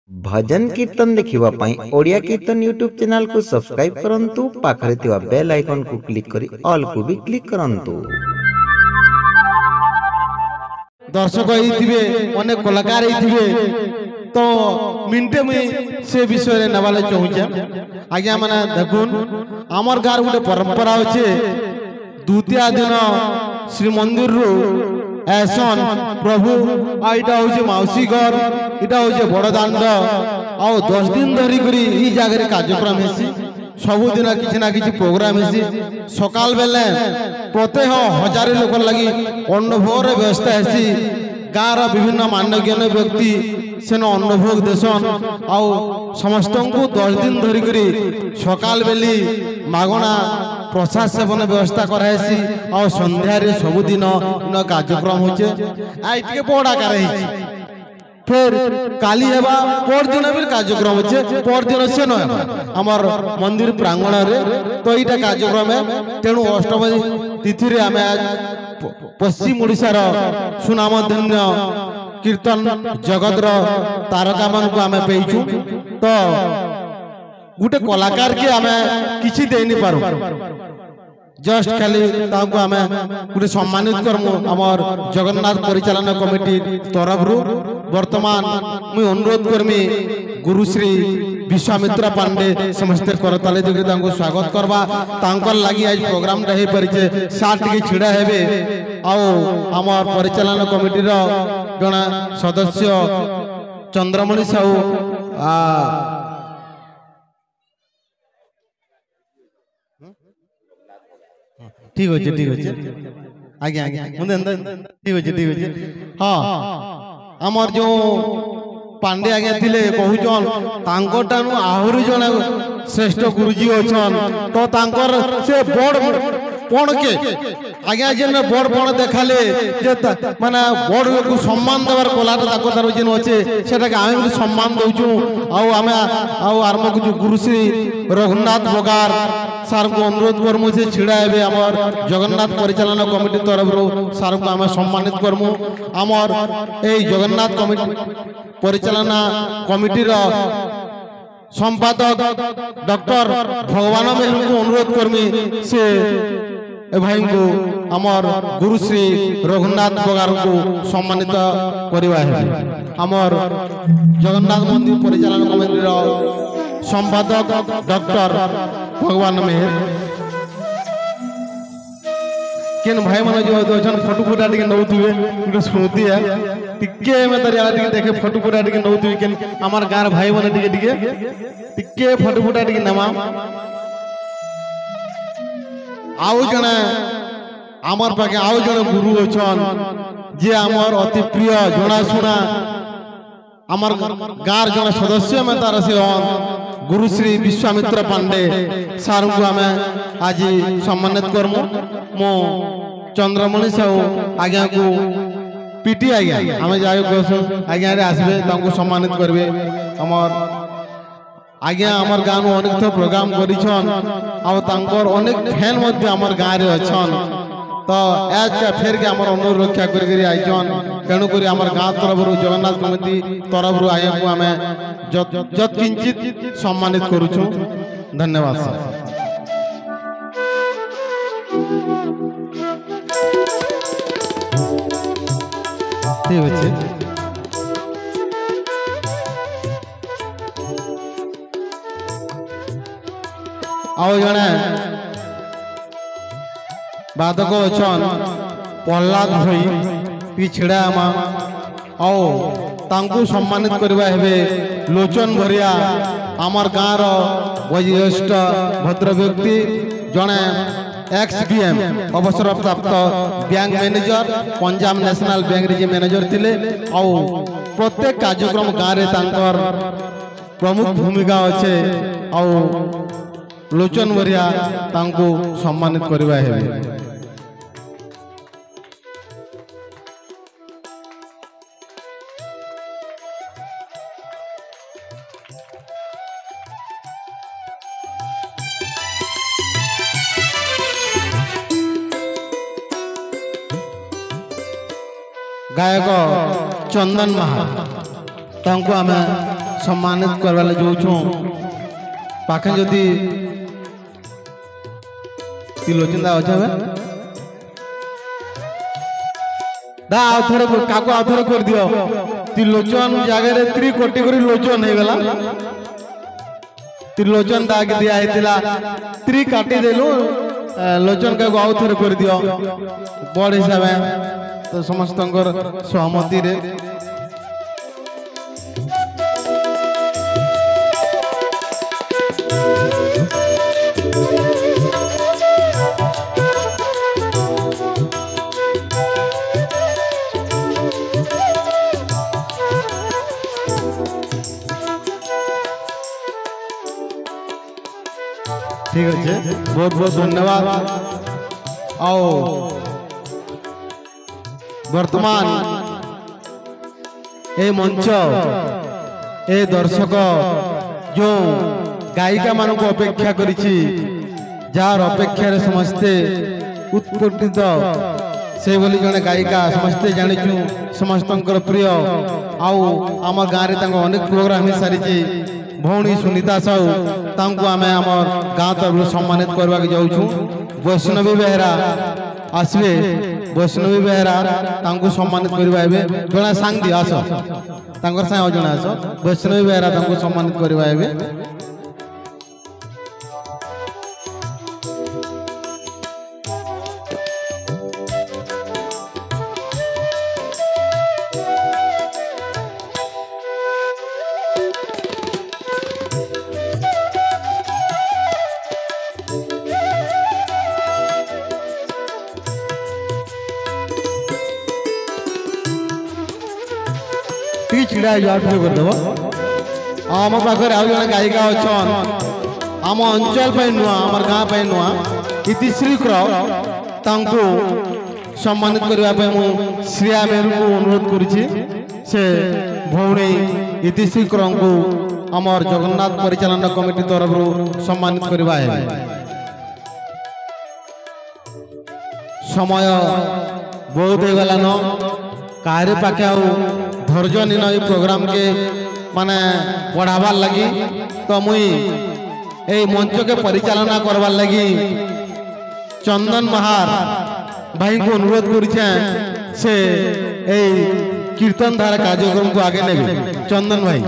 भजन कीर्तन देखिबा पई ओडिया कीर्तन यूट्यूब चैनल को सब्सक्राइब करंतु पाखरे थिबा बेल आइकन को क्लिक करी ऑल को भी क्लिक करंतु। दर्शक ही अनेक कलाकार ही तो मिनटे मुई से विषय नवाले चाहूचे आज्ञा माने देखुन आमर गार गोटे परंपरा अच्छे द्वितीय दिन श्रीमंदिर रु ऐसन प्रभु आईटा होचे माउसी घर इटा होचे बड़दांड आउ 10 दिन धरी करी ई जगह कार्यक्रम हेसी सबुदिन किसी ना किसी प्रोग्राम हेसी सकाल बेले प्रत्येक हजार लोक लगी अन्नभोग व्यवस्था हेसी गाँव विभिन्न मान्यज्ञ व्यक्ति सेन अन्नभोग देसन आउ समस्त को 10 दिन धरिक सकाल बेली मागणा प्रसाद सेवन व्यवस्था करासी और संध्यारे सबुदिन कार्यक्रम होचे आई टिके बड़ आकार फिर काली हेबा पर दिन भी कार्यक्रम होचे पर दिन से न हमर मंदिर प्रांगण रे तो इटा कार्यक्रम है तेणु अष्टमी तिथि रे आमे आज पश्चिम ओडिशार सुनामधन्य कीर्तन जगतर तारका मान को आमे पेइछु तो गोटे कलाकार के आमे किछि दे नि पारू जस्ट खाली ताको आमे गोटे सम्मानित करमु हमर जगन्नाथ परिचालन कमिटी तरफ रु वर्तमान मुई अनुरोध करमी गुरुश्री विश्वामित्रा पांडे समस्त करताले दिगरे तांको स्वागत करबा तांकर लागि आज प्रोग्राम रही परिचे साथ के छिड़ा हेबे आओ हमर परिचालन कमिटी रो जणा सदस्य चंद्रमणि साहू ठीक हो ठीक हो आगे आगे ठीक हो ठीक हो हाँ आमर जो पांडे आज्ञा थिले कहूचन तांकर टानु आहुरी जने श्रेष्ठ गुरुजी अछन तो तांकर से बड़ पण के आज्ञा जेन बड़ पण देखाले जे माने बड़ को सम्मान देवार कलाटा ताको तार जेन अछि सेटा के आमे सम्मान दउछु आमे आरंभ को गुरुश्री रघुनाथ बगार सार को अनुरोध करमु से छिड़ा हेबे हमर जगन्नाथ परिचालन कमिटी तरफ रो सार को आमे सम्मानित करमु हमर ए जगन्नाथ कमिटी परिचालन कमिटी रो संपादक डॉक्टर भगवान मेहर को अनुरोध करमी से भाई को हमर गुरुश्री रघुनाथ बगार को सम्मानित करवा है हमर जगन्नाथ मंदिर परिचालन कमिटी रो संपादक डॉक्टर भगवान मेहर केन भाई माने जो अछन फोटो फोटा टिके नउथुवे इको स्मृति है टिके में तरिया टिके देखे फोटो फोटा टिके नउथुवे केन हमर गार भाई माने टिके फोटो फोटा टिके नमा आउ जने हमर पाके आउ जने गुरु अछन जे हमर अति प्रिय जणा सुना हमर गार जने सदस्य में तार से गुरुश्री विश्वामित्र पांडे सार को आमे आज सम्मानित करमु मो चंद्रमणि साहू आज्ञा को पीटी आज्ञा आमे जाय कहसु आज्ञा रे आसबे तांको सम्मानित करबे हमर आज्ञा हमर गाँव अनेक थो प्रोग्राम करिछन आ तांकर अनेक फैन मध्य हमर गाँव रे अछन तो आज का फेर के हमर अनुरोध रक्षा करी आइछन तेणु करी हमर गाँव तरफ रु जगन्नाथ कमिटी तरफ रु आया को आमे जत किंचित सम्मानित करूछु धन्यवाद सर ठीक अछि आओ जने बादक अछन प्रहलाद भाई पिछड़ा आमा आओ तांको सम्मानित करबा हेबे लोचन भरिया आमर गाँव रो वरिष्ठ भद्र व्यक्ति जने XBM अवसर प्राप्त bank manager Punjab national bank रे मैनेजर थिले आओ प्रत्येक कार्यक्रम गाँव रे तांकर प्रमुख भूमिका अच्छे आओ लोचन भरिया तांको सम्मानित करबा हेबे गायक चंदन महा तांको आमे सम्मानित करवा ले जाऊँ पाखे जदि त्रिलोचन दा अच्छा दा आउथरे काको आउथरे कर दियो त्रिलोचन जगह रे 3 कोटी करी लोचन हे गला त्रिलोचन दा के दिया हेतिला 3 काटी देलु लोचन का आउथरे कर दियो बड़ हिसाब तो समस्तंकर सहमति रे ठीक है बहुत बहुत धन्यवाद। आओ वर्तमान ए मंच ए दर्शक जो गायिका मान को अपेक्षा करिछि जार अपेक्षा समस्ते उत्पत्तित से बोली जने गायिका समस्ते जानिछु समस्तंकर प्रिय आउ आम गाँव रे तांको अनेक प्रोग्राम हो सारी भौणी सुनीता साहू तांको आमे आमर गाँव तरफ सम्मानित करवा के जाऊँ वैष्णवी बेहरा आसवे वैष्णवी बेहरा तांको सम्मानित करवा एबे जणा सांग दियो आस तांकर साय जणा आस वैष्णवी बेहरा तांको सम्मानित करवा एबे चिड़ा कर देव आम पाखे आउ जन गायिका अच्छा आम अंचल नुआ आम गाँव नुआ इतिश्री तांको सम्मानित करने श्रिया मेहर को अनुरोध करुच्ची से भौणी इतिश्री को आमर जगन्नाथ परिचालन कमिटी तरफ सम्मानित करवा है समय बहुत हो गलान काहे पाखे धैर्य निन ये प्रोग्राम के माने बढ़ावार लगी तो मुई ए मंच के परिचालना करवार लगी चंदन महार भाई को अनुरोध करुचे से कीर्तन धारा कार्यक्रम को आगे नेबे चंदन भाई।